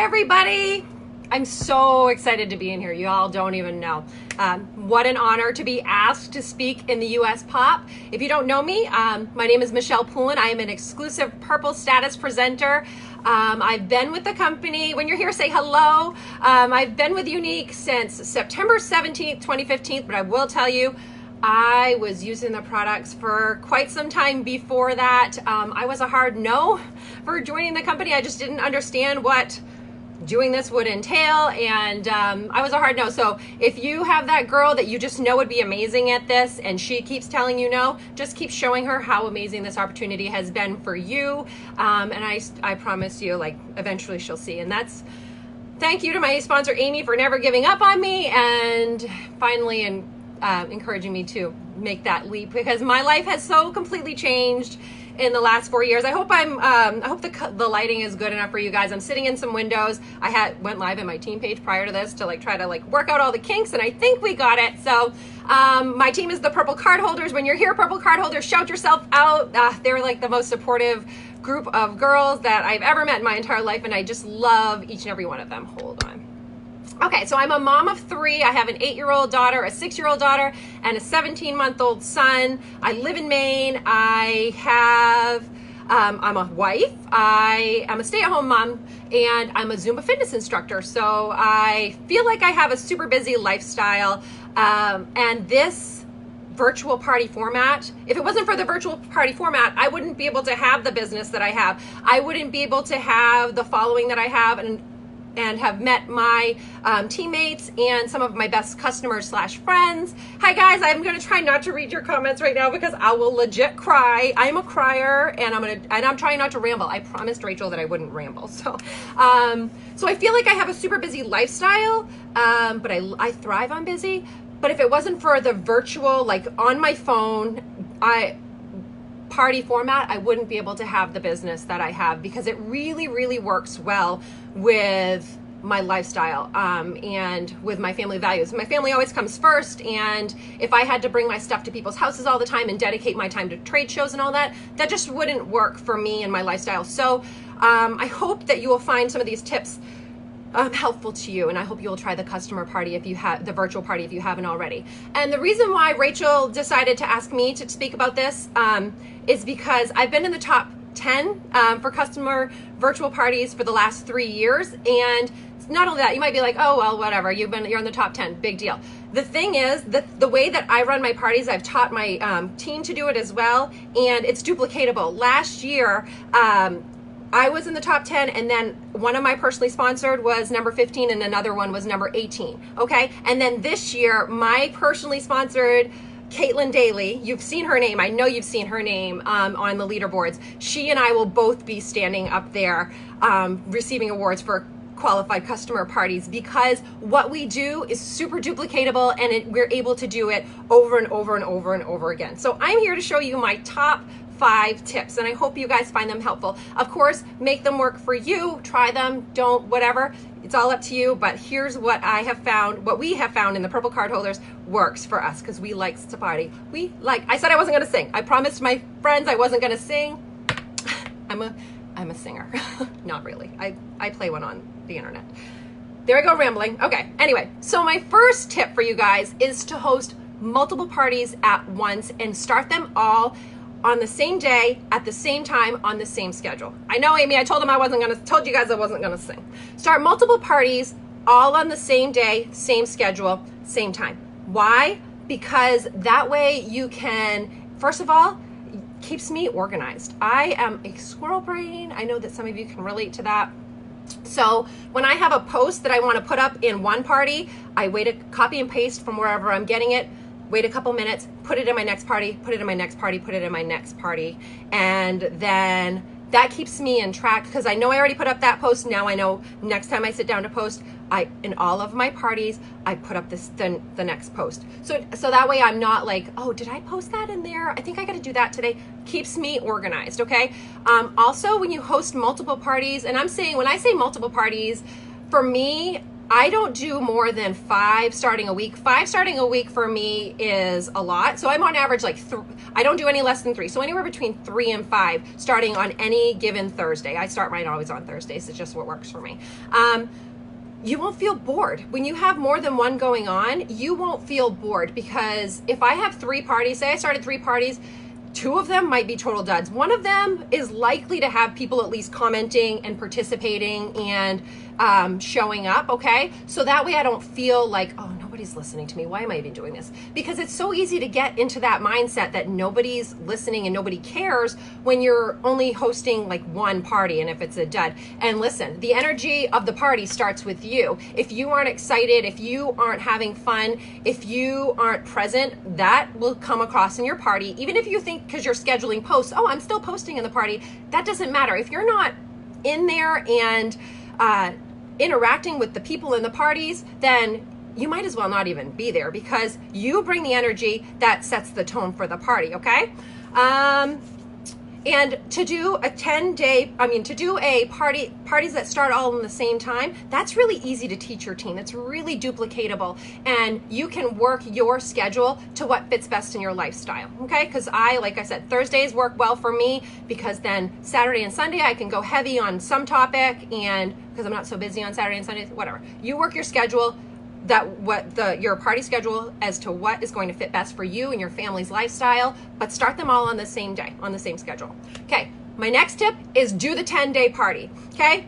everybody. I'm so excited to be in here. You all don't even know. What an honor to be asked to speak in the US Pop. If you don't know me, my name is Michelle Poulin. I am an exclusive Purple status presenter. I've been with the company. When you're here, say hello. I've been with Younique since September 17th, 2015, but I will tell you, I was using the products for quite some time before that. I was a hard no for joining the company. I just didn't understand what doing this would entail, and I was a hard no. So if you have that girl that you just know would be amazing at this and she keeps telling you no, just keep showing her how amazing this opportunity has been for you, and I promise you, like, eventually she'll see. And that's thank you to my sponsor Amy for never giving up on me and finally encouraging me to make that leap, because my life has so completely changed in the last 4 years. I hope the lighting is good enough for you guys. I'm sitting in some windows. I went live in my team page prior to this to try to work out all the kinks, and I think we got it. So my team is the Purple Card Holders. When you're here, Purple Card Holders, shout yourself out. They're like the most supportive group of girls that I've ever met in my entire life, and I just love each and every one of them. Hold on. Okay, so I'm a mom of 3. I have an 8-year-old daughter, a 6-year-old daughter, and a 17-month-old son. I live in Maine. I'm a wife. I am a stay-at-home mom, and I'm a Zumba fitness instructor. So I feel like I have a super busy lifestyle, and this virtual party format, if it wasn't for the virtual party format, I wouldn't be able to have the business that I have. I wouldn't be able to have the following that I have, and have met my teammates and some of my best customers / friends. Hi guys, I'm gonna try not to read your comments right now because I will legit cry. I'm a crier, and I'm trying not to ramble. I promised Rachel that I wouldn't ramble. So I feel like I have a super busy lifestyle, but I thrive on busy. But if it wasn't for the virtual, on my phone, party format, I wouldn't be able to have the business that I have, because it really, really works well with my lifestyle and with my family values. My family always comes first, and if I had to bring my stuff to people's houses all the time and dedicate my time to trade shows and all that, that just wouldn't work for me and my lifestyle. So I hope that you will find some of these tips helpful to you, and I hope you'll try the customer party if you have the virtual party if you haven't already. And the reason why Rachel decided to ask me to speak about this is because I've been in the top 10 for customer virtual parties for the last 3 years. And not only that, you might be like, oh well, whatever, you're in the top 10, big deal. The thing is that the way that I run my parties, I've taught my team to do it as well, and it's duplicatable. Last year I was in the top 10, and then one of my personally sponsored was number 15 and another one was number 18, okay? And then this year, my personally sponsored Caitlin Daly, you've seen her name, I know you've seen her name on the leaderboards. She and I will both be standing up there receiving awards for qualified customer parties, because what we do is super duplicatable, and we're able to do it over and over and over and over again. So I'm here to show you my top 5 tips, and I hope you guys find them helpful. Of course, make them work for you, try them, don't, whatever. It's all up to you, but here's what I have found, what we have found in the Purple Card Holders works for us, because we like to party. I said I wasn't gonna sing. I promised my friends I wasn't gonna sing. I'm a singer. Not really. I play one on the internet. There I go rambling. Okay, anyway, so my first tip for you guys is to host multiple parties at once and start them all on the same day, at the same time, on the same schedule. I know, Amy, I told you guys I wasn't gonna sing. Start multiple parties all on the same day, same schedule, same time. Why? Because that way you can, first of all, keeps me organized. I am a squirrel brain. I know that some of you can relate to that. So when I have a post that I want to put up in one party, I wait to copy and paste from wherever I'm getting it, wait a couple minutes, put it in my next party, put it in my next party, put it in my next party. And then that keeps me in track, because I know I already put up that post. Now I know next time I sit down to post, in all of my parties, I put up the next post. So that way I'm not like, oh, did I post that in there? I think I got to do that today. Keeps me organized, okay? Also, when you host multiple parties, and when I say multiple parties, for me, I don't do more than 5 starting a week. 5 starting a week for me is a lot. So I'm on average like I don't do any less than 3. So anywhere between 3 and 5 starting on any given Thursday. I start mine always on Thursdays. It's just what works for me. You won't feel bored. When you have more than one going on, you won't feel bored, because if I have 3 parties, say I started 3 parties, 2 of them might be total duds. One of them is likely to have people at least commenting and participating and showing up, okay? So that way I don't feel like, oh, nobody's listening to me. Why am I even doing this? Because it's so easy to get into that mindset that nobody's listening and nobody cares when you're only hosting like one party and if it's a dud. And listen, the energy of the party starts with you. If you aren't excited, if you aren't having fun, if you aren't present, that will come across in your party. Even if you think, because you're scheduling posts, oh, I'm still posting in the party, that doesn't matter. If you're not in there and interacting with the people in the parties, then you might as well not even be there, because you bring the energy that sets the tone for the party, okay? And to do a 10-day, to do a parties that start all in the same time, that's really easy to teach your team. It's really duplicatable, and you can work your schedule to what fits best in your lifestyle, okay? Because like I said, Thursdays work well for me, because then Saturday and Sunday I can go heavy on some topic, and because I'm not so busy on Saturday and Sunday, whatever. You work your schedule, your party schedule as to what is going to fit best for you and your family's lifestyle, but start them all on the same day, on the same schedule. Okay, my next tip is do the 10-day party, okay?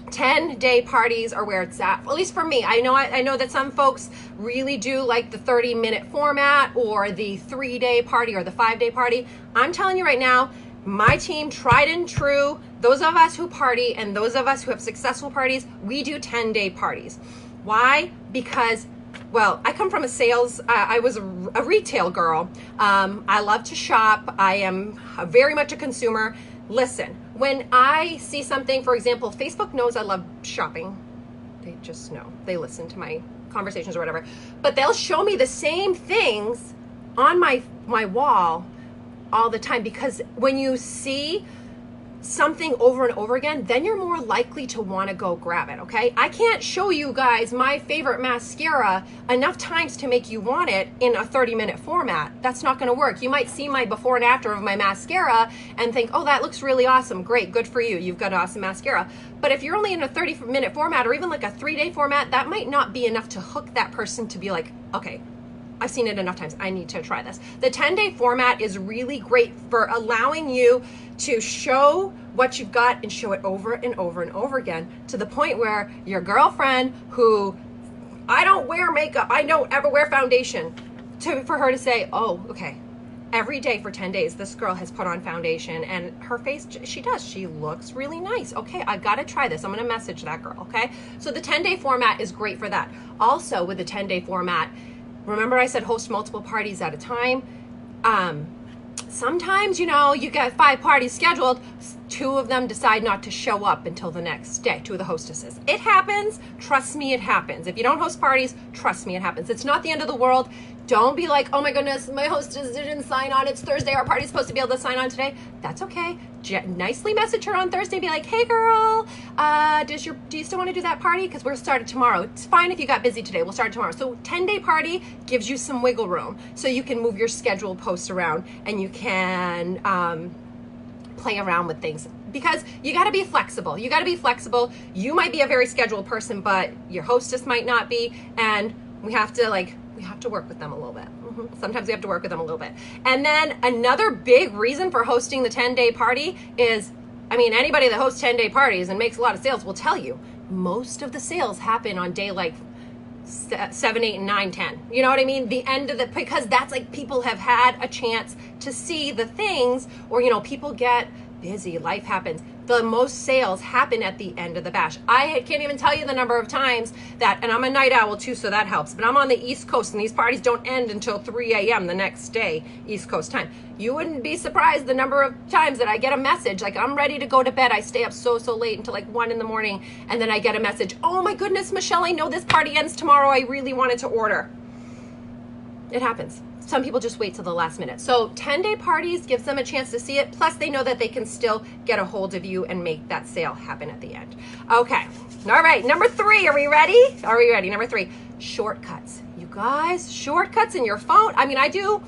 10-day parties are where it's at least for me. I know that some folks really do like the 30-minute format, or the 3-day party, or the 5-day party. I'm telling you right now, my team, tried and true, those of us who party and those of us who have successful parties, we do 10-day parties. Why? Because, well, I come from a sales, I was a retail girl. I love to shop. I am very much a consumer. Listen, when I see something, for example, Facebook knows I love shopping. They just know. They listen to my conversations or whatever. But they'll show me the same things on my wall all the time, because when you see something over and over again, then you're more likely to want to go grab it, okay? I can't show you guys my favorite mascara enough times to make you want it in a 30-minute format. That's not going to work. You might see my before and after of my mascara and think, oh, that looks really awesome. Great, good for you. You've got awesome mascara. But if you're only in a 30-minute format, or even like a 3-day format, that might not be enough to hook that person to be like, okay, I've seen it enough times, I need to try this. The 10-day format is really great for allowing you to show what you've got and show it over and over and over again, to the point where your girlfriend, who, I don't wear makeup, I don't ever wear foundation, for her to say, oh, okay, every day for 10 days, this girl has put on foundation, and her face, she looks really nice. Okay, I've got to try this. I'm going to message that girl, okay? So the 10-day format is great for that. Also, with the 10-day format, remember I said host multiple parties at a time? Sometimes, you get 5 parties scheduled, 2 of them decide not to show up until the next day, 2 of the hostesses. It happens. Trust me, it happens. If you don't host parties, trust me, it happens. It's not the end of the world. Don't be like, oh my goodness, my hostess didn't sign on. It's Thursday. Our party's supposed to be able to sign on today. That's okay. Nicely message her on Thursday. Be like, hey girl, do you still want to do that party? Because we're starting tomorrow. It's fine if you got busy today. We'll start tomorrow. So 10-day party gives you some wiggle room. So you can move your schedule posts around, and you can play around with things. Because you got to be flexible. You got to be flexible. You might be a very scheduled person, but your hostess might not be. And we have to work with them a little bit. Sometimes we have to work with them a little bit. And then another big reason for hosting the 10-day party is, anybody that hosts 10-day parties and makes a lot of sales will tell you, most of the sales happen on day like 7, 8, and 9, 10. You know what I mean? The end of because that's like people have had a chance to see the things, or, people get busy, life happens. The most sales happen at the end of the bash. I can't even tell you the number of times that, and I'm a night owl too, so that helps, but I'm on the East Coast, and these parties don't end until 3 a.m. the next day, East Coast time. You wouldn't be surprised the number of times that I get a message, like I'm ready to go to bed. I stay up so late until like 1 in the morning, and then I get a message, oh my goodness, Michelle, I know this party ends tomorrow. I really wanted to order. It happens. some people just wait till the last minute. So 10-day parties gives them a chance to see it. Plus they know that they can still get a hold of you and make that sale happen at the end. Okay. All right. Number 3. Are we ready? Are we ready? Number 3, shortcuts. You guys, shortcuts in your phone. I mean, I do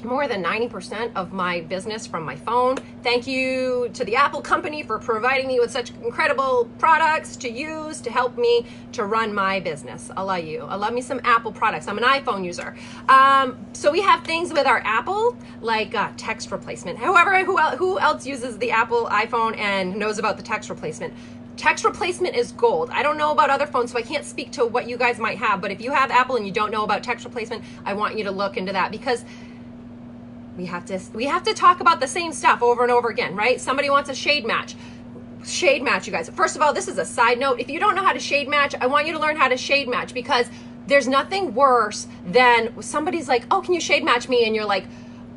more than 90% of my business from my phone. Thank you to the Apple company for providing me with such incredible products to use to help me to run my business. I love you. I love me some Apple products. I'm an iPhone user. So we have things with our Apple, like text replacement. However, who else uses the Apple iPhone and knows about the text replacement? Text replacement is gold. I don't know about other phones, so I can't speak to what you guys might have. But if you have Apple and you don't know about text replacement, I want you to look into that, because we have to talk about the same stuff over and over again, right? Somebody wants a shade match. Shade match, you guys. First of all, this is a side note. If you don't know how to shade match, I want you to learn how to shade match, because there's nothing worse than somebody's like, oh, can you shade match me? And you're like,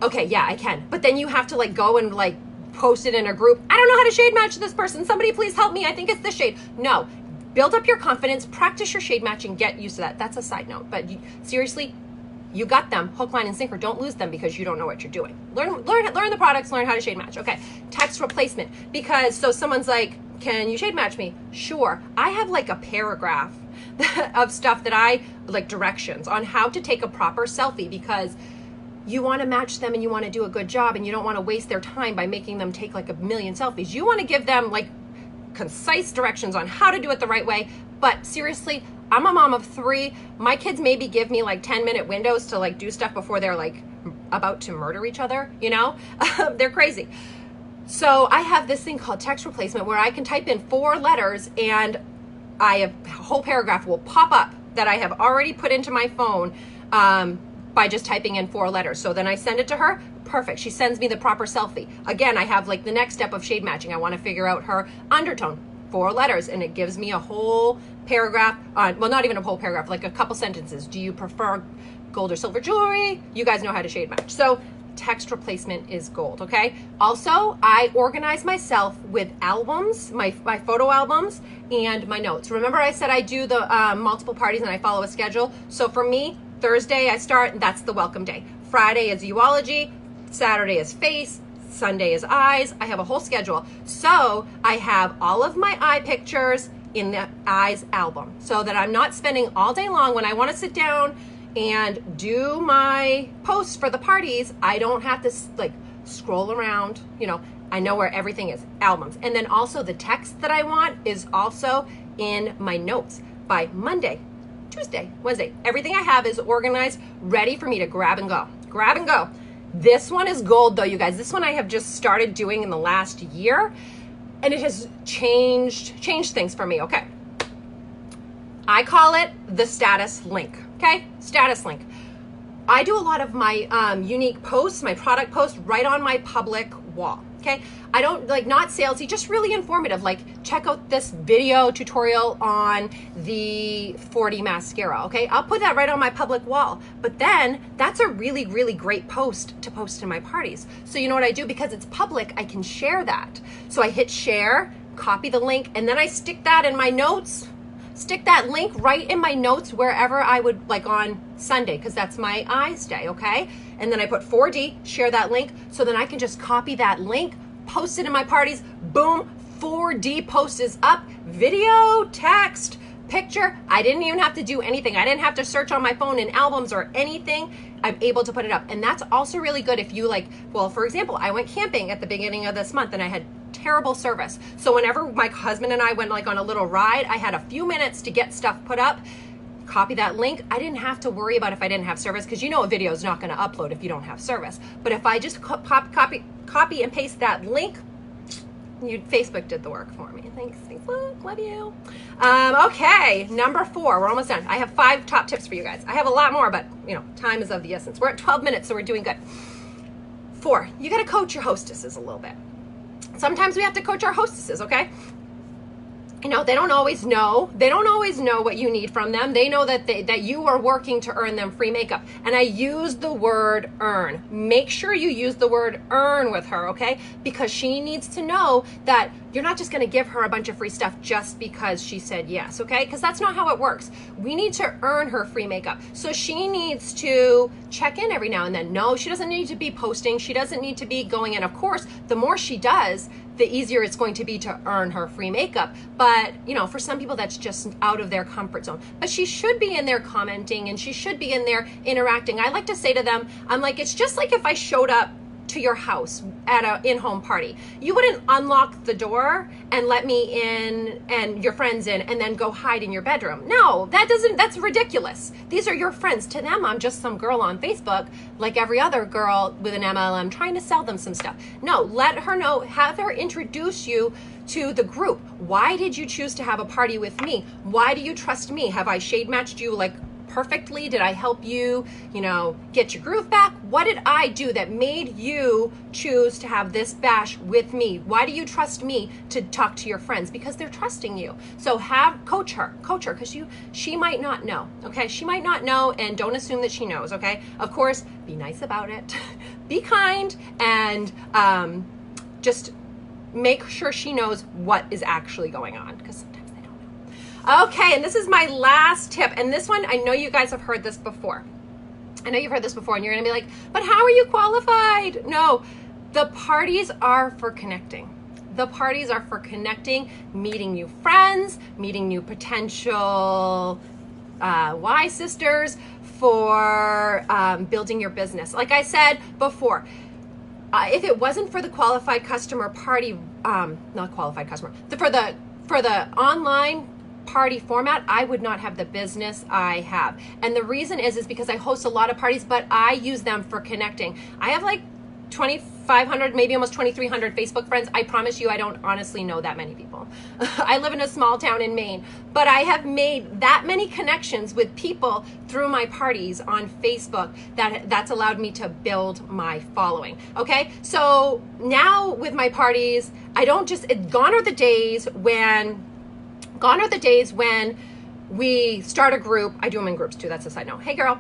okay, yeah, I can. But then you have to like go and like post it in a group. I don't know how to shade match this person. Somebody please help me. I think it's this shade. No, build up your confidence, practice your shade match, and get used to that. That's a side note. But seriously, you got them, hook, line, and sinker. Don't lose them because you don't know what you're doing. Learn the products, learn how to shade match. Okay, text replacement. Because so someone's like, can you shade match me? Sure. I have like a paragraph of stuff that I like, directions on how to take a proper selfie, because you want to match them and you want to do a good job, and you don't want to waste their time by making them take like a million selfies. You want to give them like concise directions on how to do it the right way. But seriously, I'm a mom of 3. My kids maybe give me like 10-minute windows to like do stuff before they're like about to murder each other, you know? They're crazy. So I have this thing called text replacement where I can type in 4 letters and a whole paragraph will pop up that I have already put into my phone by just typing in 4 letters. So then I send it to her. Perfect. She sends me the proper selfie. Again, I have like the next step of shade matching. I want to figure out her undertone. 4 letters, and it gives me a whole paragraph on, well, not even a whole paragraph, like a couple sentences. Do you prefer gold or silver jewelry? You guys know how to shade match. So text replacement is gold, okay? Also, I organize myself with albums, my photo albums, and my notes. Remember I said I do the multiple parties and I follow a schedule? So for me, Thursday I start, and that's the welcome day. Friday is zoology, Saturday is face, Sunday is eyes. I have a whole schedule. So I have all of my eye pictures in the eyes album, so that I'm not spending all day long when I want to sit down and do my posts for the parties. I don't have to like scroll around, you know, I know where everything is, albums. And then also the text that I want is also in my notes by Monday, Tuesday, Wednesday. Everything I have is organized, ready for me to grab and go. Grab and go. This one is gold though, you guys. This one I have just started doing in the last year, and it has changed things for me. Okay. I call it the status link. Okay. Status link. I do a lot of my Younique posts, my product posts right on my public wall. Okay. I don't like, not salesy, just really informative. Like, check out this video tutorial on the 4D mascara. Okay. I'll put that right on my public wall, but then that's a really, really great post to post in my parties. So you know what I do? Because it's public, I can share that. So I hit share, copy the link, and then I stick that in my notes. Stick that link right in my notes wherever I would, like on Sunday, because that's my eyes day, okay? And then I put 4D, share that link, so then I can just copy that link, post it in my parties, boom, 4D post is up, video, text, picture. I didn't even have to do anything. I didn't have to search on my phone in albums or anything. I'm able to put it up. And that's also really good if you like, well, for example, I went camping at the beginning of this month and I had terrible service. So whenever my husband and I went like on a little ride, I had a few minutes to get stuff put up, copy that link. I didn't have to worry about if I didn't have service, because you know a video is not going to upload if you don't have service. But if I just copy and paste that link, Facebook did the work for me. Thanks, Facebook, love you. Okay, number 4, we're almost done. I have 5 top tips for you guys. I have a lot more, but you know, time is of the essence. We're at 12 minutes, so we're doing good. 4, you got to coach your hostesses a little bit. Sometimes we have to coach our hostesses, okay? you know, they don't always know. They don't always know what you need from them. They know that that you are working to earn them free makeup. And I use the word earn. Make sure you use the word earn with her, okay? Because she needs to know that you're not just going to give her a bunch of free stuff just because she said yes, okay? Because that's not how it works. We need to earn her free makeup. So she needs to check in every now and then. No, she doesn't need to be posting. She doesn't need to be going in. Of course, the more she does, the easier it's going to be to earn her free makeup. But, you know, for some people that's just out of their comfort zone. But she should be in there commenting, and she should be in there interacting. I like to say to them, I'm like, it's just like if I showed up to your house at a in-home party. You wouldn't unlock the door and let me in and your friends in and then go hide in your bedroom. No, that's ridiculous. These are your friends. To them, I'm just some girl on Facebook like every other girl with an MLM trying to sell them some stuff. No, let her know, have her introduce you to the group. Why did you choose to have a party with me? Why do you trust me? Have I shade matched you like perfectly? Did I help you, you know, get your groove back? What did I do that made you choose to have this bash with me? Why do you trust me to talk to your friends? Because they're trusting you. So coach her, because she might not know, okay? She might not know, and don't assume that she knows, okay? Of course, be nice about it, be kind, and just make sure she knows what is actually going on, because sometimes they don't know. Okay, and this is my last tip, and this one, I know you guys have heard this before. I know you've heard this before, and you're gonna be like, but how are you qualified? No, the parties are for connecting. The parties are for connecting, meeting new friends, meeting new potential Y sisters, for building your business. Like I said before, if it wasn't for the qualified customer party, not qualified customer, for the online party format, I would not have the business I have. And the reason is because I host a lot of parties, but I use them for connecting. I have like 2,500, maybe almost 2,300 Facebook friends. I promise you, I don't honestly know that many people. I live in a small town in Maine, but I have made that many connections with people through my parties on Facebook that's allowed me to build my following. Okay, so now with my parties, I don't just, gone are the days when we start a group. I do them in groups too. That's a side note. Hey girl.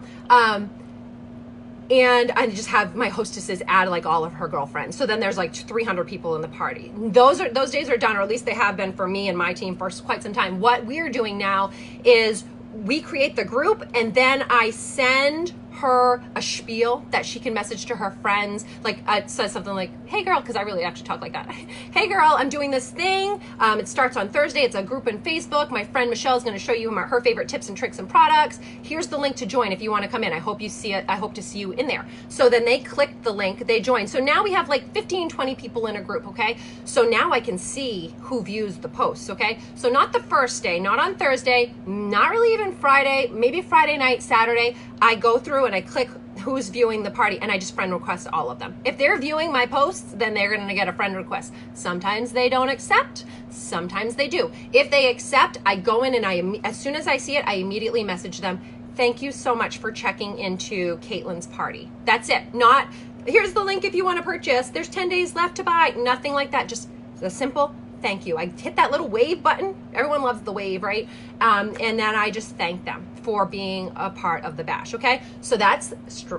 And I just have my hostesses add like all of her girlfriends. So then there's like 300 people in the party. Those days are done, or at least they have been for me and my team for quite some time. What we're doing now is we create the group, and then I send her a spiel that she can message to her friends. Like it says something like, hey girl, because I really actually talk like that. Hey girl, I'm doing this thing. It starts on Thursday. It's a group in Facebook. My friend Michelle is going to show you her favorite tips and tricks and products. Here's the link to join if you want to come in. I hope you see it. I hope to see you in there. So then they click the link, they join. So now we have like 15, 20 people in a group, okay? So now I can see who views the posts, okay? So not the first day, not on Thursday, not really even Friday, maybe Friday night, Saturday. I go through and I click who's viewing the party, and I just friend request all of them. If they're viewing my posts, then they're going to get a friend request. Sometimes they don't accept, sometimes they do. If they accept, I go in and as soon as I see it, I immediately message them. Thank you so much for checking into Caitlin's party. That's it. Not, here's the link if you want to purchase. There's 10 days left to buy. Nothing like that. Just a simple thank you. I hit that little wave button. Everyone loves the wave, right? And then I just thank them for being a part of the bash, okay? So that's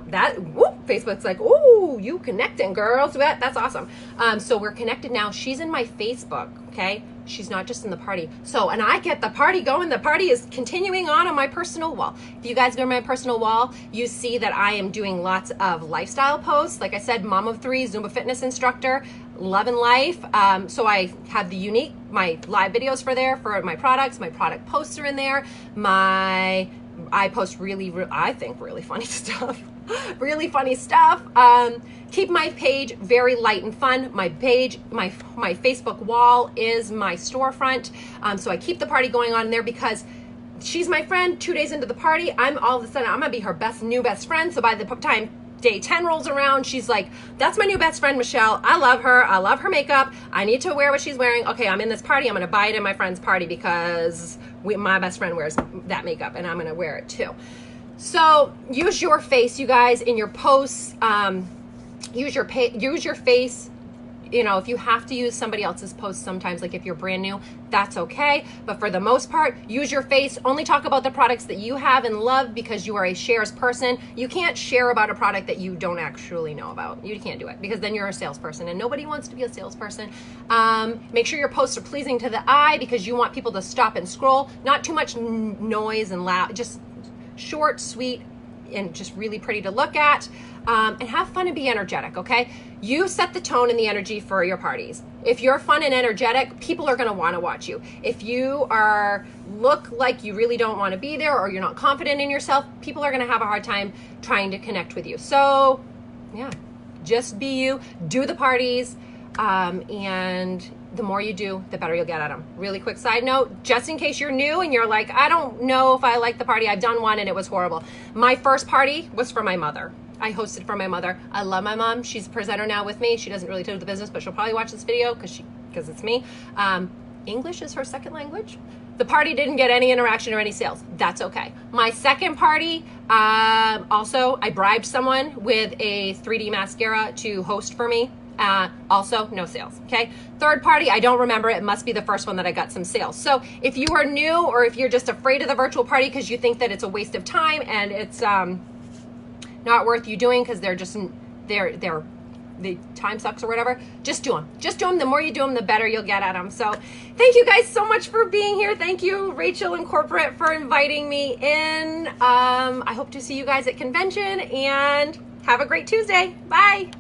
that. Whoop, Facebook's like, ooh, you connecting, girls. That's awesome. So we're connected now. She's in my Facebook, okay? She's not just in the party. So, and I get the party going. The party is continuing on my personal wall. If you guys go to my personal wall, you see that I am doing lots of lifestyle posts. Like I said, mom of 3, Zumba fitness instructor, love and life. So I have the Younique, my live videos for my products. My product posts are in there. I post I think really funny stuff. Really funny stuff. Keep my page very light and fun. My page, my Facebook wall is my storefront. So I keep the party going on in there because she's my friend. 2 days into the party, I'm all of a sudden, I'm gonna be her new best friend. So by the time day 10 rolls around, she's like, that's my new best friend, Michelle. I love her. I love her makeup. I need to wear what she's wearing. Okay, I'm in this party. I'm gonna buy it in my friend's party because my best friend wears that makeup and I'm gonna wear it too. So use your face, you guys, in your posts. Use your face you know, if you have to use somebody else's post sometimes, like if you're brand new, that's okay. But for the most part, use your face. Only talk about the products that you have and love, because you are a shares person. You can't share about a product that you don't actually know about. You can't do it, because then you're a salesperson, and nobody wants to be a salesperson. Make sure your posts are pleasing to the eye, because you want people to stop and scroll. Not too much noise and loud, just short, sweet, and just really pretty to look at. And have fun and be energetic, okay? You set the tone and the energy for your parties. If you're fun and energetic, people are gonna wanna watch you. If you look like you really don't wanna be there, or you're not confident in yourself, people are gonna have a hard time trying to connect with you. So yeah, just be you, do the parties, and the more you do, the better you'll get at them. Really quick side note, just in case you're new and you're like, I don't know if I like the party, I've done one and it was horrible. My first party was for my mother. I hosted for my mother. I love my mom. She's a presenter now with me. She doesn't really do the business, but she'll probably watch this video because it's me. English is her second language. The party didn't get any interaction or any sales. That's okay. My second party, also, I bribed someone with a 3D mascara to host for me. Also, no sales, okay? Third party, I don't remember. It must be the first one that I got some sales. So if you are new, or if you're just afraid of the virtual party because you think that it's a waste of time and it's not worth you doing because the time sucks or whatever, just do them. Just do them. The more you do them, the better you'll get at them. So thank you guys so much for being here. Thank you, Rachel and Corporate, for inviting me in. I hope to see you guys at convention, and have a great Tuesday. Bye.